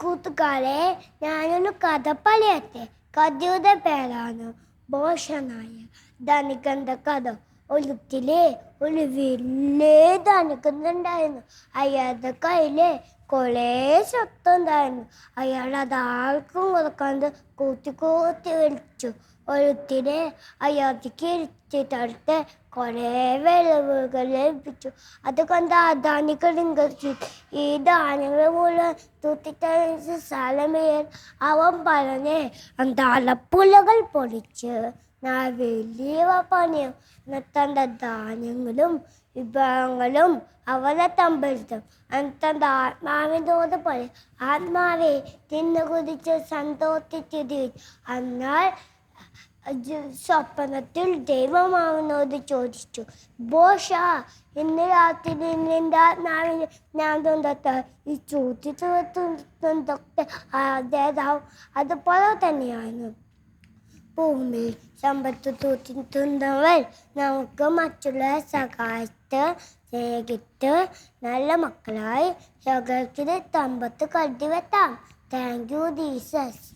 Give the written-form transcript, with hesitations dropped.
കൂട്ടുകാരെ, ഞാനൊരു കഥ പറയട്ടെ. കഥയുടെ പേരാണ് ഭോഷനായ ധനികന്റെ കഥ. ഒരിക്കലേ ഒരു വലിയ ധനികനുണ്ടായിരുന്നു. അയാളുടെ കയ്യില് കുറേ സ്വത്തുണ്ടായിരുന്നു. അയാൾ അതാർക്കും കൊടുക്കാണ്ട് കൂട്ടി കൂട്ടി വിളിച്ചു. ഒരുത്തിനെ അയാൾക്ക് ഇരുത്തിത്തടുത്ത് കുറേ വിളവുകൾ ലഭിച്ചു. അത് കണ്ട് ആ ധനികൻ ഈ ധാന്യങ്ങൾ മുഴുവൻ തൂത്തിത്തളിച്ച് സ്ഥലമേൽ അവൻ പറഞ്ഞ് തലപ്പുലകൾ പൊളിച്ച് വലിയ പണിയും തൻ്റെ ധാന്യങ്ങളും വിഭവങ്ങളും അവരെ തമ്പെടുത്തും. തൻ്റെ ആത്മാവിനോട് പറയും, ആത്മാവെ തിന്നു കുതിച്ച് സന്തോഷിച്ചിരി. എന്നാൽ സ്വപ്നത്തിൽ ദൈവമാവനോട് ചോദിച്ചു, ബോഷ, ഇന്ന് രാത്രി നിന്റെ ആത്മാവിന് ഞാൻ തൊണ്ടത്ത ഈ ചൂട്ടിത്തൊക്കെ അതേതാവും. അതുപോലെ തന്നെയാണ് ഭൂമിയിൽ സമ്പത്ത് തൂത്തിത്തുന്നവർ നമുക്ക് മറ്റുള്ളവരെ സഹായിച്ച് സ്നേഹിച്ച് നല്ല മക്കളായി സകലത്തിന് സമ്പത്ത് കരുതി വെത്താം. Thank you Jesus.